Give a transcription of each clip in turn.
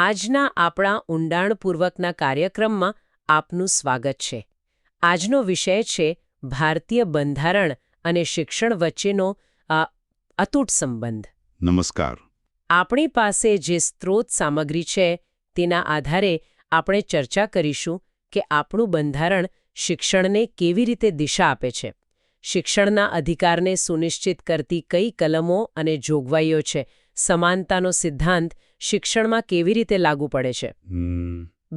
આજના આપણા ઊંડાણપૂર્વકના કાર્યક્રમમાં આપનું સ્વાગત છે. આજનો વિષય છે ભારતીય બંધારણ અને શિક્ષણ વચ્ચેનો આ અતૂટ સંબંધ. નમસ્કાર. આપણી પાસે જે સ્ત્રોત સામગ્રી છે તેના આધારે આપણે ચર્ચા કરીશું કે આપણું બંધારણ શિક્ષણને કેવી રીતે દિશા આપે છે. શિક્ષણના અધિકારને સુનિશ્ચિત કરતી કઈ કલમો અને જોગવાઈઓ છે. સમાનતાનો સિદ્ધાંત શિક્ષણમાં કેવી રીતે લાગુ પડે છે.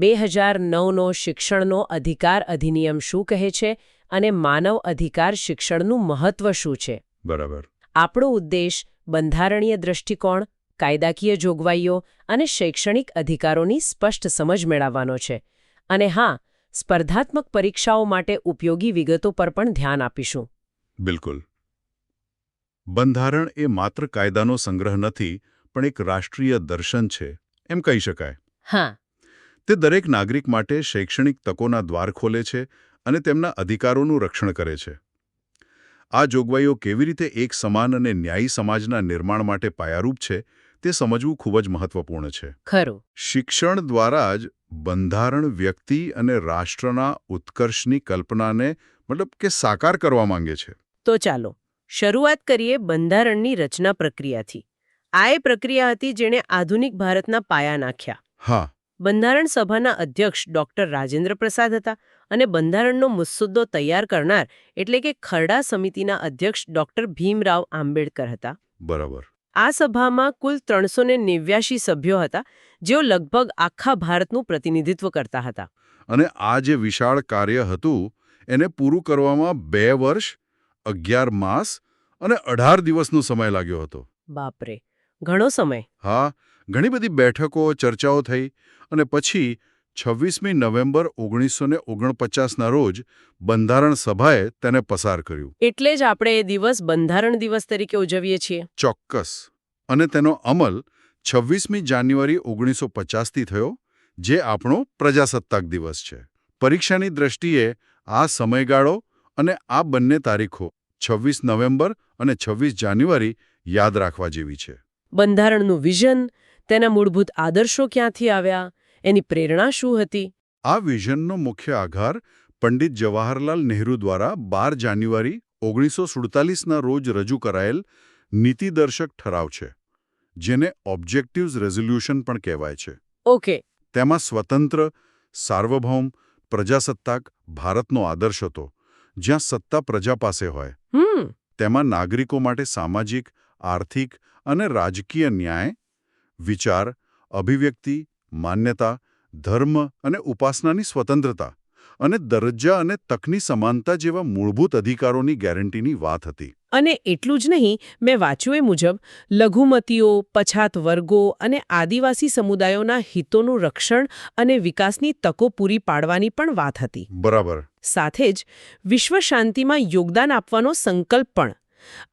2009નો શિક્ષણનો અધિકાર અધિનિયમ શું કહે છે અને માનવ અધિકાર શિક્ષણનું મહત્વ શું છે. બરાબર. આપણો ઉદ્દેશ બંધારણીય દૃષ્ટિકોણ, કાયદાકીય જોગવાઈઓ અને શૈક્ષણિક અધિકારોની સ્પષ્ટ સમજ મેળવવાનો છે. અને હા, સ્પર્ધાત્મક પરીક્ષાઓ માટે ઉપયોગી વિગતો પર પણ ધ્યાન આપીશું. બિલકુલ. બંધારણ એ માત્ર કાયદાનો સંગ્રહ નથી, પણ એક રાષ્ટ્રીય દર્શન છે, એમ કહી શકાય. હા. તે દરેક નાગરિક માટે શૈક્ષણિક તકોના દ્વાર ખોલે છે અને તેમના અધિકારોનું રક્ષણ કરે છે. આ જોગવાઈઓ કેવી રીતે એક સમાન અને ન્યાયી સમાજના નિર્માણ માટે પાયારૂપ છે, તે સમજવું ખૂબ જ મહત્વપૂર્ણ છે. ખરું. શિક્ષણ દ્વારા જ બંધારણ વ્યક્તિ અને રાષ્ટ્રના ઉત્કર્ષની કલ્પનાને સાકાર કરવા માંગે છે. તો ચાલો શરૂઆત કરીએ બંધારણની રચના પ્રક્રિયાથી. આ એ પ્રક્રિયા હતી જેણે આધુનિક ભારતના પાયા નાખ્યા. હા. બંધારણ સભાના અધ્યક્ષ ડોક્ટર રાજેન્દ્ર પ્રસાદ હતા અને બંધારણનો મુસદ્દો તૈયાર કરનાર એટલે કે ખરડા સમિતિના અધ્યક્ષ ડોક્ટર ભીમરાવ આંબેડકર હતા. બરાબર. આ સભામાં કુલ 389 સભ્યો હતા, જેઓ લગભગ આખા ભારતનું પ્રતિનિધિત્વ કરતા હતા. અને આ જે વિશાળ કાર્ય હતું એને પૂરું કરવામાં 2 વર્ષ, 11 માસ અને 18 દિવસનો સમય લાગ્યો હતો. બાપરે, ઘણો સમય. હા, ઘણી બધી બેઠકો, ચર્ચાઓ થઈ અને પછી 26મી નવેમ્બર 1949ના રોજ બંધારણ સભાએ તેને પસાર કર્યું. એટલે જ આપણે એ દિવસ બંધારણ દિવસ તરીકે ઉજવીએ છીએ. ચોક્કસ. અને તેનો અમલ 26મી જાન્યુઆરી 1950થી થયો, જે આપણો પ્રજાસત્તાક દિવસ છે. પરીક્ષાની દ્રષ્ટિએ આ સમયગાળો અને આ બંને તારીખો 26 નવેમ્બર અને 26 જાન્યુઆરી યાદ રાખવા જેવી છે. બંધારણનું વિઝન, તેના મૂળભૂત આદર્શો ક્યાંથી આવ્યા, એની પ્રેરણા શું હતી? આ વિઝનનો મુખ્ય આધાર પંડિત જવાહરલાલ નહેરુ દ્વારા 12 જાન્યુઆરી 1947ના રોજ રજૂ કરાયેલ નીતિદર્શક ઠરાવ છે, જેને ઓબ્જેક્ટિવ્સ રેઝોલ્યુશન પણ કહેવાય છે. ઓકે. તેમાં સ્વતંત્ર, સાર્વભૌમ, પ્રજાસત્તાક ભારતનો આદર્શ હતો, જ્યાં સત્તા પ્રજા પાસે હોય. તેમાં નાગરિકો માટે સામાજિક, આર્થિક અને રાજકીય ન્યાય, વિચાર, અભિવ્યક્તિ, માન્યતા, ધર્મ અને ઉપાસનાની સ્વતંત્રતા અને દરજ્જા અને તકની સમાનતા જેવા મૂળભૂત અધિકારોની ગેરંટીની વાત હતી. અને એટલું જ નહીં, મેં વાંચ્યું એ મુજબ લઘુમતીઓ, પછાત વર્ગો અને આદિવાસી સમુદાયોના હિતોનું રક્ષણ અને વિકાસની તકો પૂરી પાડવાની પણ વાત હતી. બરાબર. સાથે જ વિશ્વ શાંતિમાં યોગદાન આપવાનો સંકલ્પ પણ.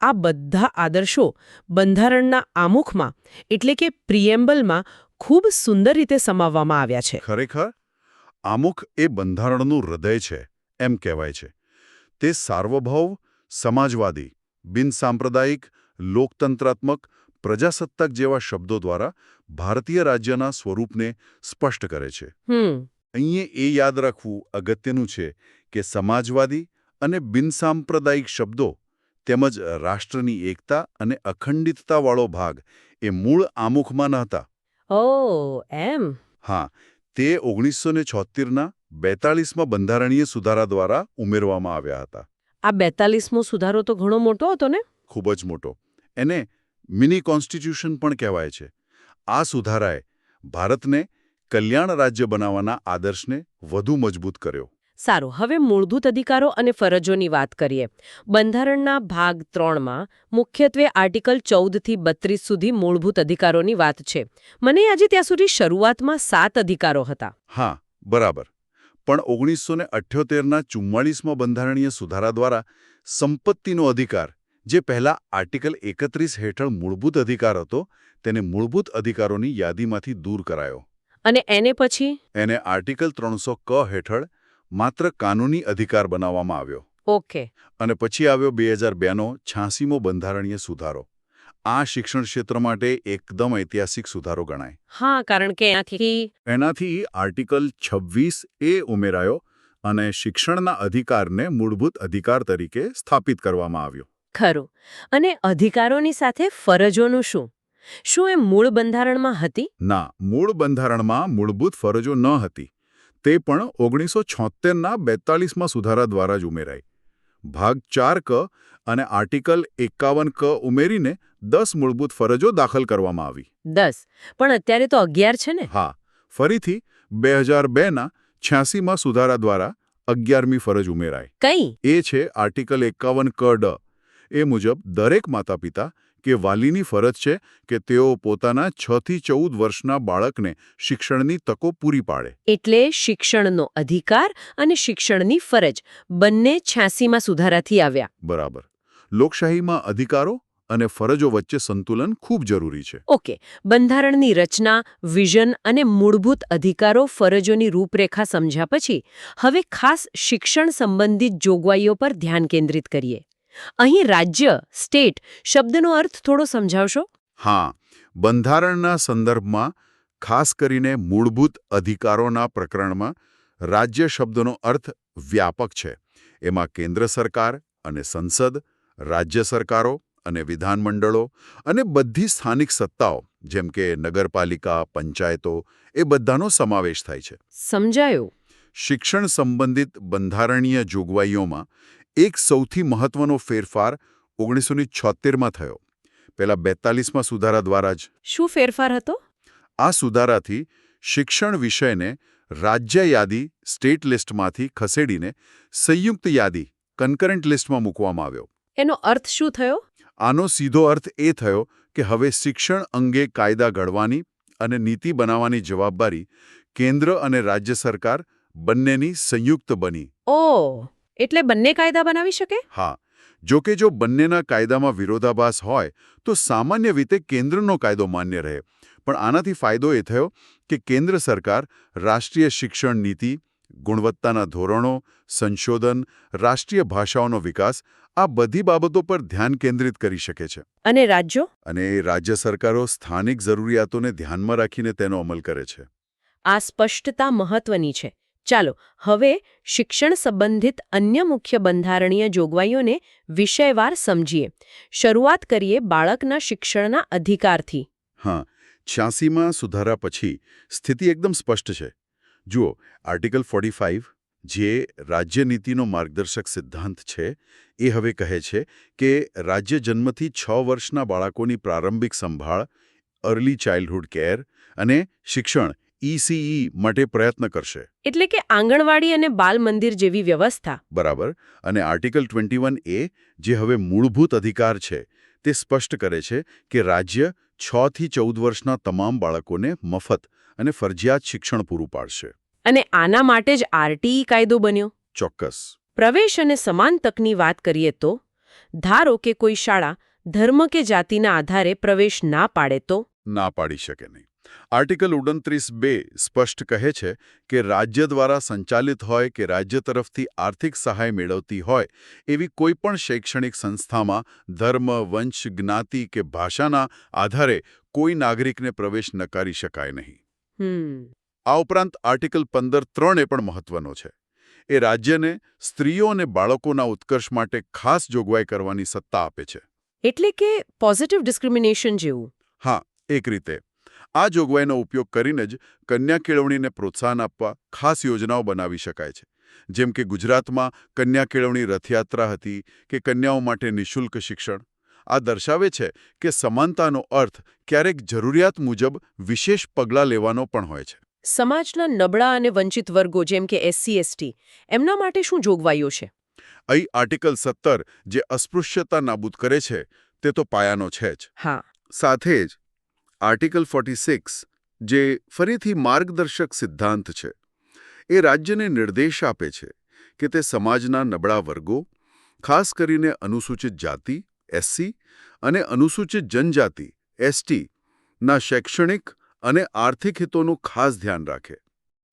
આ બધા આદર્શો બંધારણના આમુખમાં એટલે કે પ્રિએમ્બલમાં ખૂબ સુંદર રીતે સમાવવામાં આવ્યા છે. ખરેખર આમુખ એ બંધારણનું હૃદય છે એમ કહેવાય છે. તે સાર્વભૌમ, સમાજવાદી, બિનસાંપ્રદાયિક, લોકતંત્રાત્મક, પ્રજાસત્તાક જેવા શબ્દો દ્વારા ભારતીય રાજ્યના સ્વરૂપને સ્પષ્ટ કરે છે. અહીં એ યાદ રાખવું અગત્યનું છે કે સમાજવાદી અને બિનસાંપ્રદાયિક શબ્દો તેમજ રાષ્ટ્રની એકતા અને અખંડિતતાવાળો ભાગ એ મૂળ આમુખમાં નહોતા. ઓહ, એમ. હા, તે 1976ના 42મા બંધારણીય સુધારા દ્વારા ઉમેરવામાં આવ્યા હતા. આ 42મો સુધારો તો ઘણો મોટો હતો ને? ખૂબ જ મોટો. એને મિની કોન્સ્ટિટ્યુશન પણ કહેવાય છે. આ સુધારાએ ભારતને કલ્યાણ રાજ્ય બનાવવાના આદર્શને વધુ મજબૂત કર્યો. સારું, હવે મૂળભૂત અધિકારો અને ફરજોની વાત કરીએ. બંધારણના ભાગ 3માં મુખ્યત્વે આર્ટિકલ 14થી 32 સુધી મૂળભૂત અધિકારોની વાત છે. મને આજે ત્યાં સુધી શરૂઆતમાં 7 અધિકારો હતા. હા, બરાબર. પણ 1978ના 44મા બંધારણીય સુધારા દ્વારા સંપત્તિનો અધિકાર, જે પહેલા આર્ટિકલ 31 હેઠળ મૂળભૂત અધિકાર હતો, તેને મૂળભૂત અધિકારોની યાદીમાંથી દૂર કરાયો. અને એને પછી? એને આર્ટિકલ 300 ક હેઠળ માત્ર કાનૂની અધિકાર બનાવવામાં આવ્યો. ઓકે. અને પછી આવ્યો 2002નો 86મો બંધારણીય સુધારો. આ શિક્ષણ ક્ષેત્ર માટે એકદમ ઐતિહાસિક સુધારો ગણાય. હા, કારણ કે એનાથી આર્ટિકલ 26 ઉમેરાયો અને શિક્ષણના અધિકારને મૂળભૂત અધિકાર તરીકે સ્થાપિત કરવામાં આવ્યો. ખરું. અને અધિકારોની સાથે ફરજોનું શું? શું એ મૂળ બંધારણમાં હતી? ના, મૂળ બંધારણમાં મૂળભૂત ફરજો ન હતી. તે પણ 1976ના 42માં સુધારા દ્વારા જ ઉમેરાઈ. ભાગ 4 ક અને આર્ટિકલ 51 ક ઉમેરીને 10 મૂળભૂત ફરજો દાખલ કરવામાં આવી. 10, પણ અત્યારે તો 11 છે ને? હા, ફરીથી 2002ના 86માં સુધારા દ્વારા 11મી ફરજ ઉમેરાઈ. કઈ? એ છે આર્ટિકલ 51 ક ડ. એ મુજબ દરેક માતાપિતા કે વાલીની ફરજ છે કે તેઓ પોતાના 6 થી 14 વર્ષના બાળકને શિક્ષણની તકો પૂરી પાડે. એટલે શિક્ષણનો અધિકાર અને શિક્ષણની ફરજ બંને 86માં સુધારાથી આવ્યા. બરાબર. લોકશાહીમાં અધિકારો અને ફરજો વચ્ચે સંતુલન ખૂબ જરૂરી છે. ઓકે, બંધારણની રચના, વિઝન અને મૂળભૂત અધિકારો ફરજોની રૂપરેખા સમજ્યા પછી હવે ખાસ શિક્ષણ સંબંધિત જોગવાઈઓ પર ધ્યાન કેન્દ્રિત કરીએ. અહીં રાજ્ય, સ્ટેટ શબ્દનો અર્થ થોડો સમજાવશો? હા, બંધારણના સંદર્ભમાં ખાસ કરીને મૂળભૂત અધિકારોના પ્રકરણમાં રાજ્ય શબ્દનો અર્થ વ્યાપક છે. એમાં કેન્દ્ર સરકાર અને સંસદ, રાજ્ય સરકારો અને વિધાનમંડળો અને બધી સ્થાનિક સત્તાઓ જેમ કે નગરપાલિકા, પંચાયતો એ બધાનો સમાવેશ થાય છે. સમજાયું. શિક્ષણ સંબંધિત બંધારણીય જોગવાઈઓમાં એક સૌથી મહત્વનો ફેરફાર 1976માં થયો. પહેલા 42માં સુધારા દ્વારા જ. શું ફેરફાર હતો? આ સુધારાથી શિક્ષણ વિષયને રાજ્ય યાદી સ્ટેટ લિસ્ટમાંથી ખસેડીને સંયુક્ત યાદી કન્કરન્ટ લિસ્ટમાં મૂકવામાં આવ્યો. એનો અર્થ શું થયો? આનો સીધો અર્થ એ થયો કે હવે શિક્ષણ અંગે કાયદા ઘડવાની અને નીતિ બનાવવાની જવાબદારી કેન્દ્ર અને રાજ્ય સરકાર બંનેની સંયુક્ત બની. ઓહ, એટલે બંને કાયદા બનાવી શકે? હા, જોકે જો બંનેના કાયદામાં વિરોધાભાસ હોય તો સામાન્ય રીતે કેન્દ્રનો કાયદો માન્ય રહે. પણ આનાથી ફાયદો એ થયો કે કેન્દ્ર સરકાર રાષ્ટ્રીય શિક્ષણ નીતિ, ગુણવત્તાના ધોરણો, સંશોધન, રાષ્ટ્રીય ભાષાઓનો વિકાસ આ બધી બાબતો પર ધ્યાન કેન્દ્રિત કરી શકે છે. અને રાજ્યો? અને રાજ્ય સરકારો સ્થાનિક જરૂરિયાતોને ધ્યાનમાં રાખીને તેનો અમલ કરે છે. આ સ્પષ્ટતા મહત્વની છે. ચાલો હવે શિક્ષણ સંબંધિત અન્ય મુખ્ય બંધારણીય જોગવાઈઓને વિષયવાર સમજીએ. શરૂઆત કરીએ બાળકના શિક્ષણના અધિકારથી. હા, 86માં સુધારા પછી સ્થિતિ એકદમ સ્પષ્ટ છે. જુઓ, આર્ટિકલ 45 જે રાજ્ય નીતિનો માર્ગદર્શક સિદ્ધાંત છે એ હવે કહે છે કે રાજ્ય જન્મથી 6 વર્ષના બાળકોની પ્રારંભિક સંભાળ, અર્લી ચાઇલ્ડહુડ કેર અને શિક્ષણ ECE માટે પ્રયત્ન કરશે. એટલે કે આંગણવાડી અને બાલ મંદિર જેવી વ્યવસ્થા. બરાબર. અને આર્ટિકલ 21A જે હવે મૂળભૂત અધિકાર છે તે સ્પષ્ટ કરે છે કે રાજ્ય 6 થી 14 વર્ષના તમામ બાળકોને મફત અને ફરજિયાત શિક્ષણ પૂરું પાડશે. અને આના માટે જ RTE કાયદો બન્યો. ચોક્કસ. પ્રવેશ અને સમાન તકની વાત કરીએ તો ધારો કે કોઈ શાળા ધર્મ કે જાતિના આધારે પ્રવેશ ના પાડે તો? ના પાડી શકે નહીં. આર્ટિકલ 29(2) સ્પષ્ટ કહે છે કે રાજ્ય દ્વારા સંચાલિત હોય કે રાજ્ય તરફથી આર્થિક સહાય મેળવતી હોય એવી કોઈપણ શૈક્ષણિક સંસ્થામાં ધર્મ, વંશ, જ્ઞાતિ કે ભાષાના આધારે કોઈ નાગરિકને પ્રવેશ નકારી શકાય નહીં. આ ઉપરાંત આર્ટિકલ 15(3) પણ મહત્વનો છે. એ રાજ્યને સ્ત્રીઓ અને બાળકોના ઉત્કર્ષ માટે ખાસ જોગવાઈ કરવાની સત્તા આપે છે. એટલે કે પોઝિટિવ ડિસ્ક્રિમિનેશન જેવું. હા, એક રીતે. આ જોગવાઈનો ઉપયોગ કરીને જ કન્યા કેળવણીને પ્રોત્સાહન આપવા ખાસ યોજનાઓ બનાવી શકાય છે. જેમ કે ગુજરાતમાં કન્યા કેળવણી રથયાત્રા હતી કે કન્યાઓ માટે નિઃશુલ્ક શિક્ષણ. આ દર્શાવે છે કે સમાનતાનો અર્થ ક્યારેક જરૂરિયાત મુજબ વિશેષ પગલાં લેવાનો પણ હોય છે. સમાજના નબળા અને વંચિત વર્ગો જેમ કે SC/ST એમના માટે શું જોગવાઈઓ છે? અહીં આર્ટિકલ 17 જે અસ્પૃશ્યતા નાબૂદ કરે છે તે તો પાયાનો છે જ. હા. સાથે જ આર્ટિકલ 46 જે ફરીથી માર્ગદર્શક સિદ્ધાંત છે એ રાજ્યને નિર્દેશ આપે છે કે તે સમાજના નબળા વર્ગો, ખાસ કરીને અનુસૂચિત જાતિ SC અને અનુસૂચિત જનજાતિ ST ના શૈક્ષણિક અને આર્થિક હિતોનું ખાસ ધ્યાન રાખે.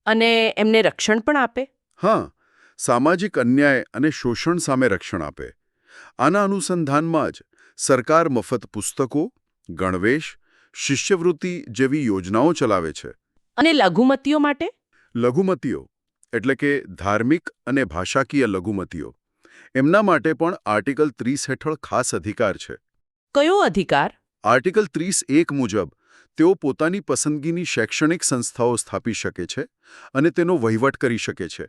અને એમને રક્ષણ પણ આપે? હા, સામાજિક અન્યાય અને શોષણ સામે રક્ષણ આપે. આના અનુસંધાનમાં જ સરકાર મફત પુસ્તકો, ગણવેશ, શિષ્યવૃત્તિ જેવી યોજનાઓ ચલાવે છે. અને લઘુમતીઓ માટે? લઘુમતીઓ એટલે કે ધાર્મિક અને ભાષાકીય લઘુમતીઓ, એમના માટે પણ આર્ટિકલ 30 હેઠળ ખાસ અધિકાર છે. કયો અધિકાર? આર્ટિકલ 30(1) મુજબ તેઓ પોતાની પસંદગીની શૈક્ષણિક સંસ્થાઓ સ્થાપી શકે છે અને તેનો વહીવટ કરી શકે છે.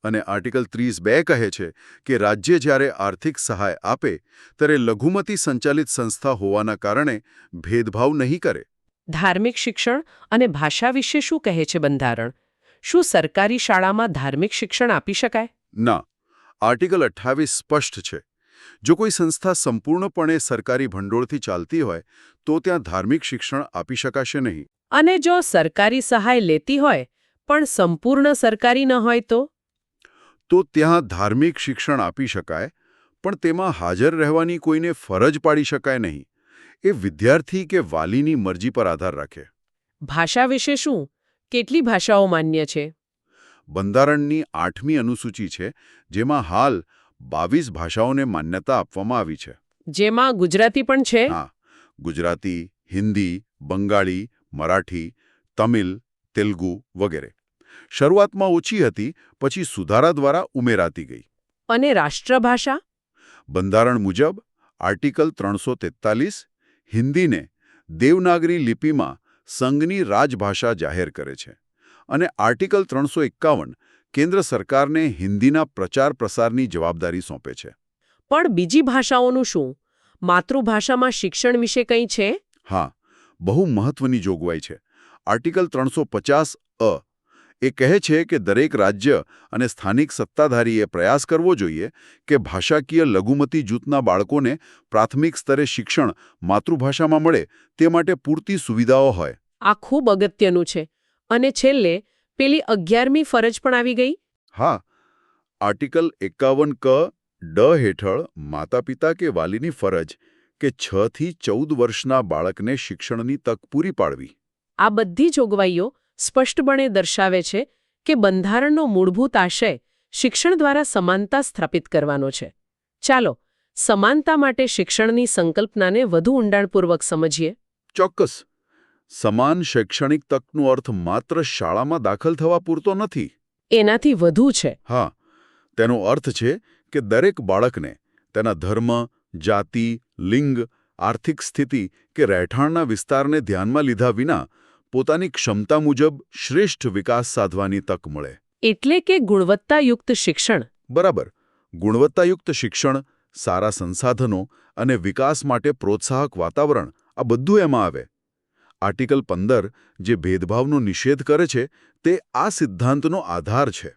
અને આર્ટિકલ 30(2) કહે છે કે રાજ્ય જ્યારે આર્થિક સહાય આપે ત્યારે લઘુમતી સંચાલિત સંસ્થા હોવાના કારણે ભેદભાવ નહીં કરે. ધાર્મિક શિક્ષણ અને ભાષા વિશે શું કહે છે બંધારણ? શું સરકારી શાળામાં ધાર્મિક શિક્ષણ આપી શકાય? ના, આર્ટિકલ 28 સ્પષ્ટ છે. જો કોઈ સંસ્થા સંપૂર્ણપણે સરકારી ભંડોળથી ચાલતી હોય તો ત્યાં ધાર્મિક શિક્ષણ આપી શકાશે નહીં. અને જો સરકારી સહાય લેતી હોય પણ સંપૂર્ણ સરકારી ન હોય તો? તો ત્યાં ધાર્મિક શિક્ષણ આપી શકાય, પણ તેમાં હાજર રહેવાની કોઈને ફરજ પાડી શકાય નહીં. એ વિદ્યાર્થી કે વાલીની મરજી પર આધાર રાખે. ભાષા વિશે શું? કેટલી ભાષાઓ માન્ય છે? બંધારણની 8મી અનુસૂચિ છે, જેમાં હાલ 22 ભાષાઓને માન્યતા આપવામાં આવી છે. જેમાં ગુજરાતી પણ છે? હા, ગુજરાતી, હિન્દી, બંગાળી, મરાઠી, તમિલ, તેલુગુ વગેરે. શરૂઆતમાં ઓછી હતી, પછી સુધારા દ્વારા ઉમેરાતી ગઈ. અને રાષ્ટ્રભાષા? બંધારણ મુજબ આર્ટિકલ 343 હિન્દીને દેવનાગરી લિપિમાં સંઘની રાજભાષા જાહેર કરે છે અને આર્ટિકલ 351 કેન્દ્ર સરકારને હિન્દીના પ્રચાર પ્રસારની જવાબદારી સોંપે છે. પણ બીજી ભાષાઓનું શું? માતૃભાષામાં શિક્ષણ વિશે કંઈ છે? હા, બહુ મહત્વની જોગવાઈ છે. આર્ટિકલ 350(અ) એ કહે છે કે દરેક રાજ્ય અને સ્થાનિક સત્તાધારીએ પ્રયાસ કરવો જોઈએ કે ભાષાકીય લઘુમતી જૂથના બાળકોને પ્રાથમિક સ્તરે શિક્ષણ માતૃભાષામાં મળે તે માટે પૂરતી સુવિધાઓ હોય. આ ખૂબ અગત્યનું છે. અને છેલ્લે પેલી 11મી ફરજ પણ આવી ગઈ? હા, આર્ટિકલ 51(ક) ડ હેઠળ માતાપિતા કે વાલીની ફરજ કે 6 થી 14 વર્ષના બાળકને શિક્ષણની તક પૂરી પાડવી. આ બધી જોગવાઈઓ સ્પષ્ટપણે દર્શાવે છે કે બંધારણનો મૂળભૂત આશય શિક્ષણ દ્વારા સમાનતા સ્થાપિત કરવાનો છે. ચાલો, સમાનતા માટે શિક્ષણની સંકલ્પનાને વધુ ઊંડાણપૂર્વક સમજીએ. ચોક્કસ. સમાન શૈક્ષણિક તકનો અર્થ માત્ર શાળામાં દાખલ થવા પૂરતો નથી. એનાથી વધુ છે. હા, તેનો અર્થ છે કે દરેક બાળકને તેના ધર્મ, જાતિ, લિંગ, આર્થિક સ્થિતિ કે રહેઠાણના વિસ્તારને ધ્યાનમાં લીધા વિના પોતાની ક્ષમતા મુજબ શ્રેષ્ઠ વિકાસ સાધવાની તક મળે. એટલે કે ગુણવત્તાયુક્ત શિક્ષણ. બરાબર. ગુણવત્તાયુક્ત શિક્ષણ, સારા સંસાધનો અને વિકાસ માટે પ્રોત્સાહક વાતાવરણ, આ બધું એમાં આવે. આર્ટિકલ 15 જે ભેદભાવનો નિષેધ કરે છે તે આ સિદ્ધાંતનો આધાર છે.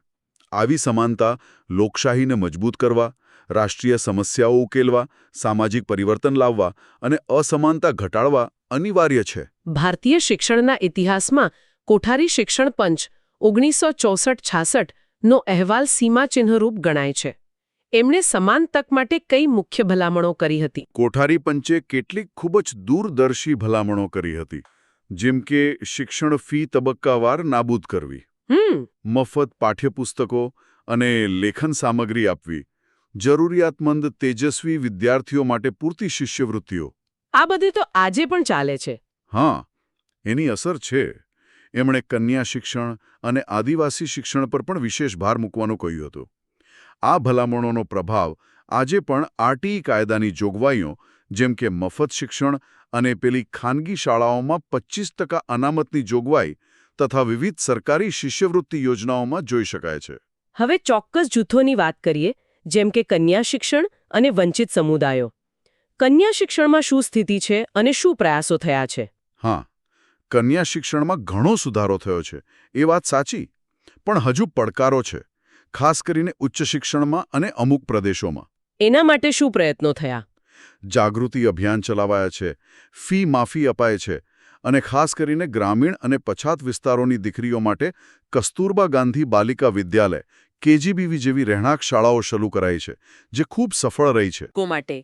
આવી સમાનતા લોકશાહીને મજબૂત કરવા, રાષ્ટ્રીય સમસ્યાઓ ઉકેલવા, સામાજિક પરિવર્તન લાવવા અને અસમાનતા ઘટાડવા અનિવાર્ય છે. ભારતીય શિક્ષણના ઇતિહાસમાં કોઠારી શિક્ષણ પંચ 1964-66 નો અહેવાલ સીમાચિહ્નરૂપ ગણાય છે. એમણે સમાન તક માટે કઈ મુખ્ય ભલામણો કરી હતી? કોઠારી પંચે કેટલીક ખૂબ જ દૂરદર્શી ભલામણો કરી હતી, જેમ કે શિક્ષણ ફી તબક્કાવાર નાબૂદ કરવી, મફત પાઠ્યપુસ્તકો અને લેખન સામગ્રી આપવી, જરૂરિયાતમંદ તેજસ્વી વિદ્યાર્થીઓ માટે પૂરતી શિષ્યવૃત્તિઓ. આ બધું તો આજે પણ ચાલે છે. હા, એની અસર છે. એમણે કન્યા શિક્ષણ અને આદિવાસી શિક્ષણ પર પણ વિશેષ ભાર મૂકવાનું કહ્યું હતું. આ ભલામણોનો પ્રભાવ આજે પણ આરટીઈ કાયદાની જોગવાઈઓ જેમ કે મફત શિક્ષણ અને પેલી ખાનગી શાળાઓમાં 25% અનામતની જોગવાઈ તથા વિવિધ સરકારી શિષ્યવૃત્તિ યોજનાઓમાં જોઈ શકાય છે. હવે ચોક્કસ જૂથોની વાત કરીએ, જેમ કે કન્યા શિક્ષણ અને વંચિત સમુદાયો. કન્યા શિક્ષણમાં શું સ્થિતિ છે અને શું પ્રયાસો થયા છે? હા, કન્યા શિક્ષણમાં ઘણો સુધારો થયો છે, એ વાત સાચી. પણ હજુ પડકારો છે, ખાસ કરીને ઉચ્ચ શિક્ષણમાં અને અમુક પ્રદેશોમાં. એના માટે શું પ્રયત્નો થયા? જાગૃતિ અભિયાન ચલાવાયા છે, ફી માફી અપાય છે અને ખાસ કરીને ગ્રામીણ અને પછાત વિસ્તારોની દીકરીઓ માટે કસ્તુરબા ગાંધી બાલિકા વિદ્યાલય કેજીબીવી જેવી રહેણાંક શાળાઓ શરૂ કરાઈ છે, જે ખૂબ સફળ રહી છે. કો માટે?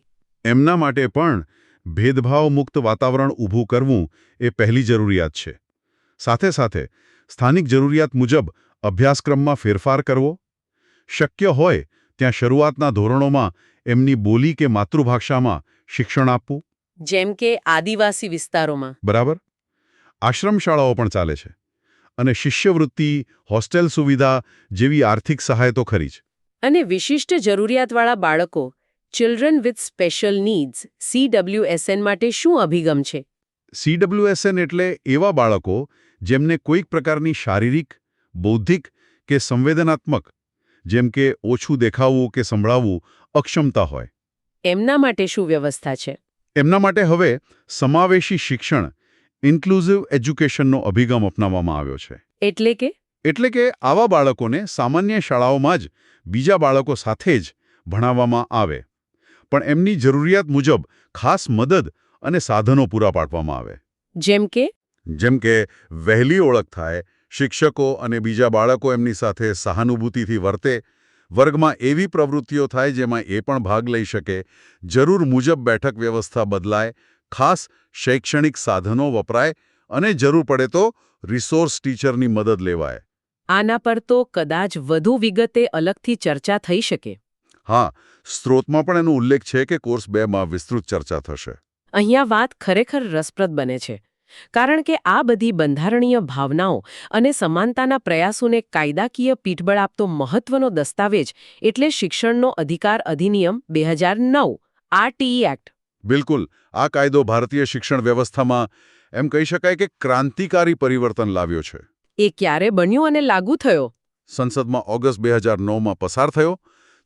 એમના માટે પણ ભેદભાવ મુક્ત વાતાવરણ ઊભું કરવું એ પહેલી જરૂરિયાત છે. સાથે સાથે સ્થાનિક જરૂરિયાત મુજબ અભ્યાસક્રમમાં ફેરફાર કરવો, શક્ય હોય ત્યાં શરૂઆતના ધોરણોમાં એમની બોલી કે માતૃભાષામાં શિક્ષણ આપવું. જેમ કે આદિવાસી વિસ્તારોમાં. બરાબર. આશ્રમ શાળાઓ પણ ચાલે છે. અને શિષ્યવૃત્તિ, હોસ્ટેલ સુવિધા જેવી આર્થિક સહાય તો ખરી જ. અને વિશિષ્ટ જરૂરિયાતવાળા બાળકો, children with special needs, CWSN માટે શું અભિગમ છે? CWSN એટલે એવા બાળકો જેમને કોઈક પ્રકારની શારીરિક, બૌદ્ધિક કે સંવેદનાત્મક, જેમ કે ઓછું દેખાવું કે સંભળાવવું, અક્ષમતા હોય. એમના માટે શું વ્યવસ્થા છે? એમના માટે હવે સમાવેશી શિક્ષણ, ઇન્ક્લુઝિવ એજ્યુકેશનનો અભિગમ અપનાવવામાં આવ્યો છે. એટલે કે આવા બાળકોને સામાન્ય શાળાઓમાં જ બીજા બાળકો સાથે જ ભણાવવામાં આવે, પણ એમની જરૂરિયાત મુજબ ખાસ મદદ અને સાધનો પૂરા પાડવામાં આવે. જેમ કે વહેલી ઓળખ થાય, શિક્ષકો અને બીજા બાળકો એમની સાથે સહાનુભૂતિથી વર્તે, વર્ગમાં એવી પ્રવૃત્તિઓ થાય જેમાં એ પણ ભાગ લઈ શકે, જરૂર મુજબ બેઠક વ્યવસ્થા બદલાય, ખાસ શૈક્ષણિક સાધનો વપરાય અને જરૂર પડે તો રિસોર્સ ટીચરની મદદ લેવાય. આના પર તો કદાચ વધુ વિગતે અલગથી ચર્ચા થઈ શકે. હા, સ્ત્રોતમાં પણ એનો ઉલ્લેખ છે કે કોર્સ 2માં વિસ્તૃત ચર્ચા થશે. અહીંયા વાત ખરેખર રસપ્રદ બને છે, કારણ કે આ બધી બંધારણીય ભાવનાઓ અને સમાનતાના પ્રયાસોને કાયદાકીય પીઠબળ આપતો મહત્વનો દસ્તાવેજ એટલે શિક્ષણનો અધિકાર અધિનિયમ 2009, RTE એક્ટ. બિલકુલ. આ કાયદો ભારતીય શિક્ષણ વ્યવસ્થામાં એમ કહી શકાય કે ક્રાંતિકારી પરિવર્તન લાવ્યો છે. એ ક્યારે બન્યો અને લાગુ થયો? સંસદમાં ઓગસ્ટ 2009માં પસાર થયો,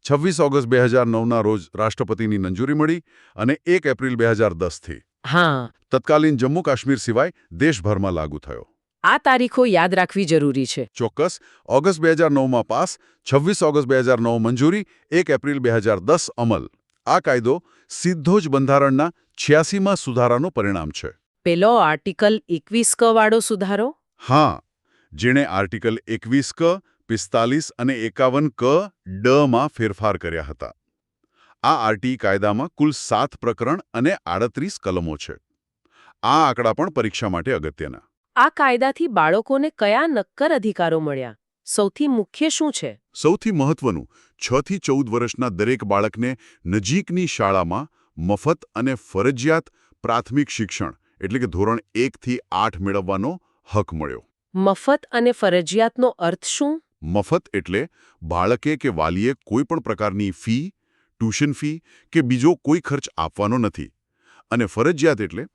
26 ઓગસ્ટ 2009ના રોજ રાષ્ટ્રપતિની મંજૂરી મળી અને 1 એપ્રિલ 2010થી હા, તત્કાલીન જમ્મુ કાશ્મીર સિવાય દેશભરમાં લાગુ થયો. આ તારીખો યાદ રાખવી જરૂરી છે. ચોક્કસ. ઓગસ્ટ 2009માં પાસ, 26 ઓગસ્ટ 2009 મંજૂરી, 1 એપ્રિલ 2010 અમલ. આ કાયદો સીધો જ બંધારણના 86માં સુધારાનું પરિણામ છે. પેલો આર્ટિકલ 21 વાળો સુધારો? હા, જેણે આર્ટિકલ 21 45 અને 51 ડમાં ફેરફાર કર્યા હતા. આ આરટીઈ કાયદામાં કુલ 7 પ્રકરણ અને 38 કલમો છે. આ આંકડા પણ પરીક્ષા માટે અગત્યના. આ કાયદાથી બાળકોને કયા નક્કર અધિકારો મળ્યા? સૌથી મુખ્ય શું છે? સૌથી મહત્વનું, 6 થી 14 વર્ષના દરેક બાળકને નજીકની શાળામાં મફત અને ફરજિયાત પ્રાથમિક શિક્ષણ એટલે કે ધોરણ 1 થી 8 મેળવવાનો હક મળ્યો. મફત અને ફરજિયાતનો અર્થ શું? મફત એટલે બાળકે કે વાલીએ કોઈ પણ પ્રકારની ફી, ટ્યુશન ફી કે બીજો કોઈ ખર્ચ આપવાનો નથી. અને ફરજિયાત એટલે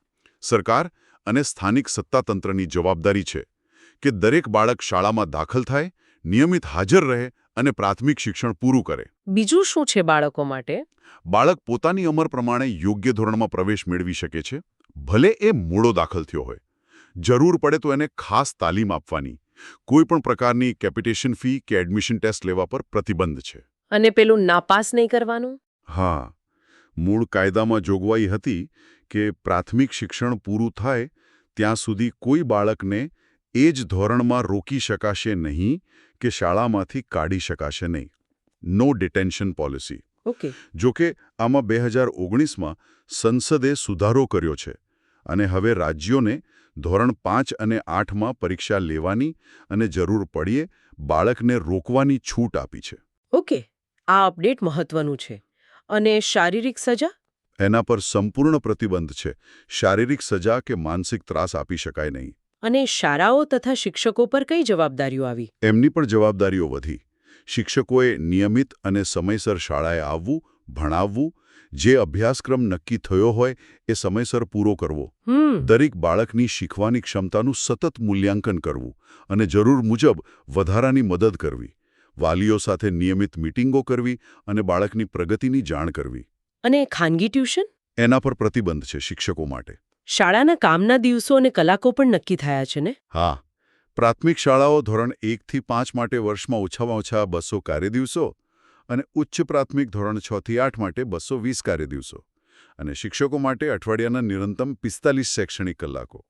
સરકાર અને સ્થાનિક સત્તાતંત્રની જવાબદારી છે કે દરેક બાળક શાળામાં દાખલ થાય, નિયમિત હાજર રહે અને પ્રાથમિક શિક્ષણ પૂરું કરે. બીજું શું છે બાળકો માટે? બાળક પોતાની ઉંમર પ્રમાણે યોગ્ય ધોરણમાં પ્રવેશ મેળવી શકે છે, ભલે એ મોડો દાખલ થયો હોય. જરૂર પડે તો એને ખાસ તાલીમ આપવાની. કોઈ પણ પ્રકારની કેપિટેશન ફી કે એડમિશન ટેસ્ટ લેવા પર પ્રતિબંધ છે. અને પેલું નાપાસ નહીં કરવાનું? હા, મૂળ કાયદામાં જોગવાઈ હતી કે પ્રાથમિક શિક્ષણ પૂરું થાય ત્યાં સુધી કોઈ બાળકને એ જ ધોરણમાં રોકી શકાશે નહીં કે શાળામાંથી કાઢી શકાશે નહીં. નો ડિટેન્શન પોલિસી. ઓકે. જોકે આમાં 2019માં સંસદે સુધારો કર્યો છે અને હવે રાજ્યોને ધોરણ 5 અને 8માં પરીક્ષા લેવાની અને જરૂર પડીએ બાળકને રોકવાની છૂટ આપી છે. ઓકે, આ અપડેટ મહત્વનું છે. અને શારીરિક સજા? એના પર સંપૂર્ણ પ્રતિબંધ છે. શારીરિક સજા કે માનસિક ત્રાસ આપી શકાય નહીં. અને શાળાઓ તથા શિક્ષકો પર કઈ જવાબદારીઓ આવી? એમની પણ જવાબદારીઓ વધી. શિક્ષકોએ નિયમિત અને સમયસર શાળાએ આવવું, ભણાવવું, જે અભ્યાસક્રમ નક્કી થયો હોય એ સમયસર પૂરો કરવો, દરેક બાળકની શીખવાની ક્ષમતાનું સતત મૂલ્યાંકન કરવું અને જરૂર મુજબ વધારાની મદદ કરવી, વાલીઓ સાથે નિયમિત મીટિંગો કરવી અને બાળકની પ્રગતિની જાણ કરવી. અને ખાનગી ટ્યુશન? એના પર પ્રતિબંધ છે શિક્ષકો માટે. શાળાના કામના દિવસો અને કલાકો પણ નક્કી થયા છે ને? હા, પ્રાથમિક શાળાઓ ધોરણ 1 થી 5 માટે વર્ષમાં ઓછામાં ઓછા 200 કાર્યદિવસો અને ઉચ્ચ પ્રાથમિક ધોરણ 6 થી 8 માટે 220 કાર્યદિવસો અને શિક્ષકો માટે અઠવાડિયાના ન્યૂનતમ 45 શૈક્ષણિક કલાકો,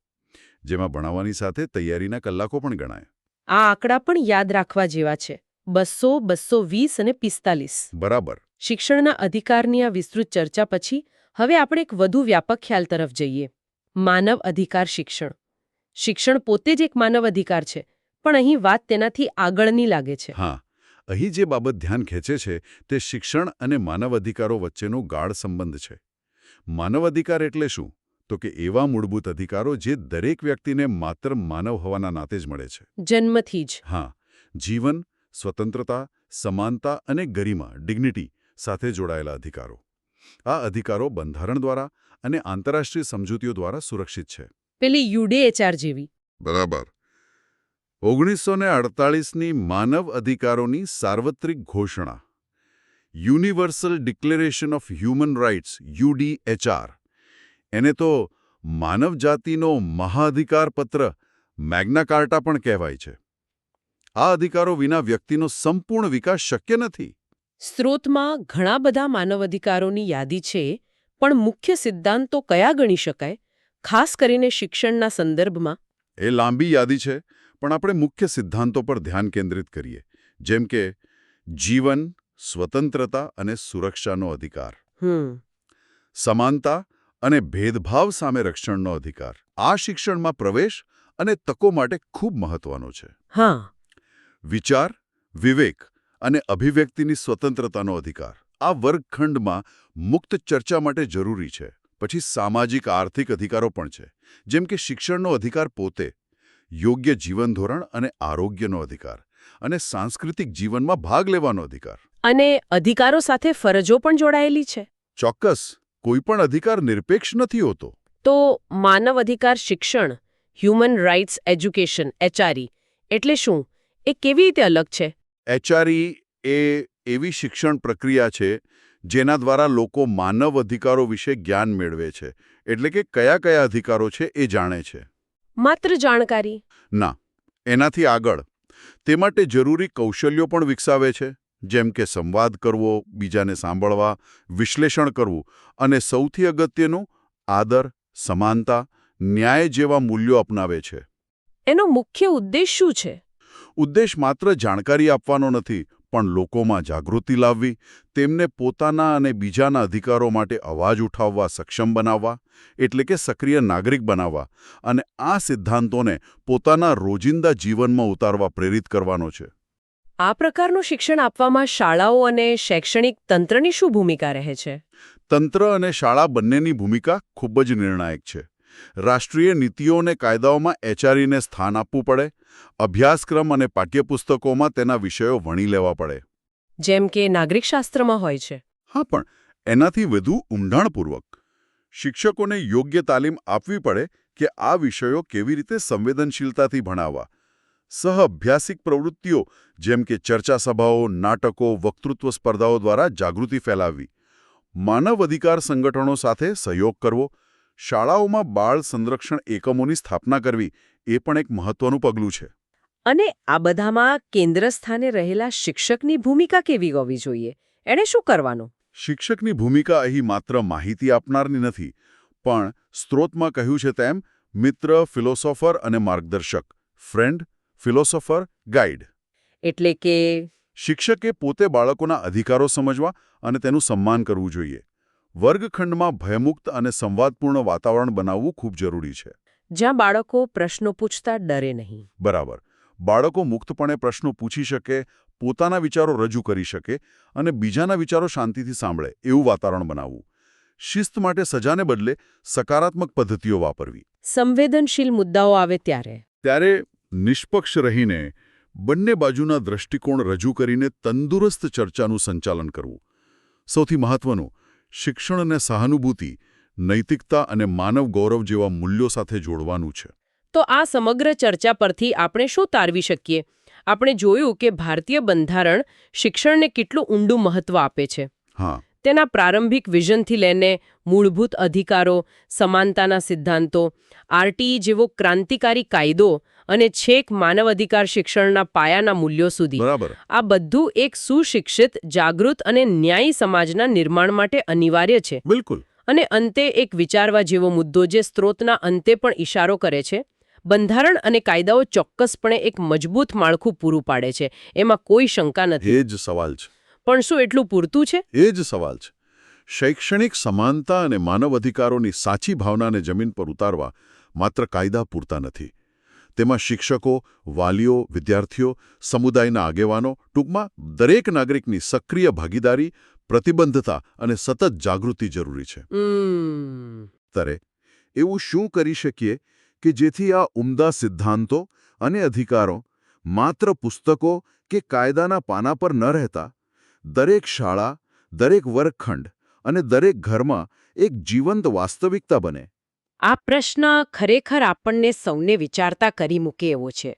જેમાં ભણાવવાની સાથે તૈયારીના કલાકો પણ ગણાય. આ આંકડા પણ યાદ રાખવા જેવા છે. 200, 220 અને 45. બરાબર. શિક્ષણના અધિકારની આ વિસ્તૃત ચર્ચા પછી હવે આપણે એક વધુ વ્યાપક ખ્યાલ તરફ જઈએ. માનવ અધિકાર શિક્ષણ. શિક્ષણ પોતે જ એક માનવ અધિકાર છે, પણ અહીં વાત તેનાથી આગળની લાગે છે. હા, અહીં જે બાબત ધ્યાન ખેંચે છે તે શિક્ષણ અને માનવ અધિકારો વચ્ચેનો ગાઢ સંબંધ છે. માનવ અધિકાર એટલે શું? તો કે એવા મૂળભૂત અધિકારો જે દરેક વ્યક્તિને માત્ર માનવ હોવાના નાતે જ મળે છે. જન્મથી જ. હા, જીવન, સ્વતંત્રતા, સમાનતા અને ગરિમા ડિગ્નિટી સાથે જોડાયેલા અધિકારો. આ અધિકારો બંધારણ દ્વારા અને આંતરરાષ્ટ્રીય સમજૂતીઓ દ્વારા સુરક્ષિત છે. પેલી યુડીએચઆર જેવી. બરાબર. 1948ની માનવ અધિકારોની સાર્વત્રિક ઘોષણા universal declaration of human rights UDHR એને તો માનવજાતિનો મહાઅધિકાર પત્ર મેગ્ના કાર્ટા પણ કહેવાય છે. આ અધિકારો વિના વ્યક્તિનો સંપૂર્ણ વિકાસ શક્ય નથી. સ્ત્રોતમાં ઘણા બધા માનવ અધિકારોની યાદી છે, પણ મુખ્ય સિદ્ધાંતો કયા ગણી શકાય, ખાસ કરીને શિક્ષણના સંદર્ભમાં? એ લાંબી યાદી છે, પણ આપણે મુખ્ય સિદ્ધાંતો પર ધ્યાન કેન્દ્રિત કરીએ, જેમ કે જીવન, સ્વતંત્રતા અને સુરક્ષાનો અધિકાર, સમાનતા અને ભેદભાવ સામે રક્ષણનો અધિકાર. આ શિક્ષણમાં પ્રવેશ અને તકો માટે ખૂબ મહત્વનો છે. હા. વિચાર, વિવેક અને અભિવ્યક્તિની સ્વતંત્રતાનો અધિકાર આ વર્ગખંડમાં મુક્ત ચર્ચા માટે જરૂરી છે. પછી સામાજિક આર્થિક અધિકારો પણ છે, જેમ કે શિક્ષણનો અધિકાર પોતે, યોગ્ય જીવન ધોરણ અને આરોગ્યનો અધિકાર, અને સાંસ્કૃતિક જીવનમાં ભાગ લેવાનો અધિકાર. અને અધિકારો સાથે ફરજો પણ જોડાયેલી છે. ચોક્કસ, કોઈ પણ અધિકાર નિરપેક્ષ નથી હોતો. તો માનવ અધિકાર શિક્ષણ, હ્યુમન રાઇટ્સ એજ્યુકેશન, HRE એટલે શું? એ કેવી રીતે અલગ છે? HRE એ એવી શિક્ષણ પ્રક્રિયા છે જેના દ્વારા લોકો માનવ અધિકારો વિશે જ્ઞાન મેળવે છે, એટલે કે કયા કયા અધિકારો છે એ જાણે છે. માત્ર જાણકારી? ના, એનાથી આગળ તે માટે જરૂરી કૌશલ્યો પણ વિકસાવે છે, જેમ કે સંવાદ કરવો, બીજાને સાંભળવા, વિશ્લેષણ કરવું અને સૌથી અગત્યનું આદર, સમાનતા, ન્યાય જેવા મૂલ્યો અપનાવે છે. એનો મુખ્ય ઉદ્દેશ શું છે? ઉદ્દેશ માત્ર જાણકારી આપવાનો નથી, પણ લોકોમાં જાગૃતિ લાવવી, તેમને પોતાના અને બીજાના અધિકારો માટે અવાજ ઉઠાવવા સક્ષમ બનાવવા, એટલે કે સક્રિય નાગરિક બનાવવા, અને આ સિદ્ધાંતોને પોતાના રોજિંદા જીવનમાં ઉતારવા પ્રેરિત કરવાનો છે. આ પ્રકારનું શિક્ષણ આપવામાં શાળાઓ અને શૈક્ષણિક તંત્રની શું ભૂમિકા રહે છે? તંત્ર અને શાળા બંનેની ભૂમિકા ખૂબ જ નિર્ણાયક છે. રાષ્ટ્રીય નીતિઓ અને કાયદાઓમાં HREને સ્થાન આપવું પડે, અભ્યાસક્રમ અને પાઠ્યપુસ્તકોમાં તેના વિષયો વણી લેવા પડે. જેમ કે નાગરિકશાસ્ત્રમાં હોય છે. હા, પણ એનાથી વધુ ઊંડાણપૂર્વક શિક્ષકોને યોગ્ય તાલીમ આપવી પડે કે આ વિષયો કેવી રીતે સંવેદનશીલતાથી ભણાવવા. સહઅભ્યાસિક પ્રવૃત્તિઓ જેમ કે ચર્ચા સભાઓ, નાટકો, વક્તૃત્વ સ્પર્ધાઓ દ્વારા જાગૃતિ ફેલાવવી. માનવ અધિકાર સંગઠનો સાથે સહયોગ કરવો. શાળાઓમાં બાળ સંરક્ષણ એકમોની સ્થાપના કરવી એ પણ એક મહત્વનું પગલું છે. અને આ બધામાં કેન્દ્ર સ્થાને રહેલા શિક્ષકની ભૂમિકા કેવી હોવી જોઈએ? એણે શું કરવાનું? શિક્ષકની ભૂમિકા અહીં માત્ર માહિતી આપનારની નથી, પણ સ્ત્રોતમાં કહ્યું છે તેમ મિત્ર, ફિલોસોફર અને માર્ગદર્શક, ફ્રેન્ડ, ફિલોસોફર, ગાઈડ. એટલે કે શિક્ષકે પોતે બાળકોના અધિકારો સમજવા અને તેનું સન્માન કરવું જોઈએ. વર્ગખંડમાં ભયમુક્ત અને સંવાદપૂર્ણ વાતાવરણ બનાવવું ખૂબ જરૂરી છે. જ્યાં બાળકો પ્રશ્નો પૂછતા ડરે નહીં. બરાબર. બાળકો મુક્તપણે પ્રશ્નો પૂછી શકે, પોતાના વિચારો રજૂ કરી શકે અને બીજાના વિચારો શાંતિથી સાંભળે એવું વાતાવરણ બનાવવું. શિસ્ત માટે સજાને બદલે સકારાત્મક પદ્ધતિઓ વાપરવી. સંવેદનશીલ મુદ્દાઓ આવે ત્યારે નિષ્પક્ષ રહીને બંને બાજુના દૃષ્ટિકોણ રજૂ કરીને તંદુરસ્ત ચર્ચાનું સંચાલન કરવું. સૌથી મહત્વનું, શિક્ષણને સહાનુભૂતિ, નૈતિકતા અને માનવ ગૌરવ જેવા મૂલ્યો સાથે જોડવાનું છે. તો આ સમગ્ર ચર્ચા પરથી આપણે શું તારવી શકીએ? આપણે જોયું કે ભારતીય બંધારણ શિક્ષણને કેટલું ઊંડું મહત્વ આપે છે. હા. તેના પ્રારંભિક વિઝનથી લઈને મૂળભૂત અધિકારો, સમાનતાના સિદ્ધાંતો, RTE જેવો ક્રાંતિકારી કાયદો અને છેક માનવ અધિકાર શિક્ષણના પાયાના મૂલ્યો સુધી. બરાબર. આ બધું એક સુશિક્ષિત, જાગૃત અને ન્યાયી સમાજના નિર્માણ માટે અનિવાર્ય છે. બિલકુલ. અને અંતે એક વિચારવા જેવો મુદ્દો જે સ્ત્રોતના અંતે પણ ઇશારો કરે છે, બંધારણ અને કાયદાઓ ચોક્કસપણે એક મજબૂત માળખું પૂરું પાડે છે, એમાં કોઈ શંકા નથી. એ જ સવાલ છે. પણ શું એટલું પૂરતું છે? એ જ સવાલ છે. શૈક્ષણિક સમાનતા અને માનવ અધિકારોની સાચી ભાવનાને જમીન પર ઉતારવા માત્ર કાયદા પૂરતા નથી. તેમાં શિક્ષકો, વાલીઓ, વિદ્યાર્થીઓ, સમુદાયના આગેવાનો, ટૂંકમાં દરેક નાગરિકની સક્રિય ભાગીદારી, પ્રતિબદ્ધતા અને સતત જાગૃતિ જરૂરી છે. ત્યારે એવું શું કરી શકીએ કે જેથી આ ઉમદા સિદ્ધાંતો અને અધિકારો માત્ર પુસ્તકો કે કાયદાના પાના પર ન રહેતા દરેક શાળા, દરેક વર્ગખંડ અને દરેક ઘરમાં એક જીવંત વાસ્તવિકતા બને? આ પ્રશ્ન ખરેખર આપણને સૌને વિચારતા કરી મૂકે એવો છે.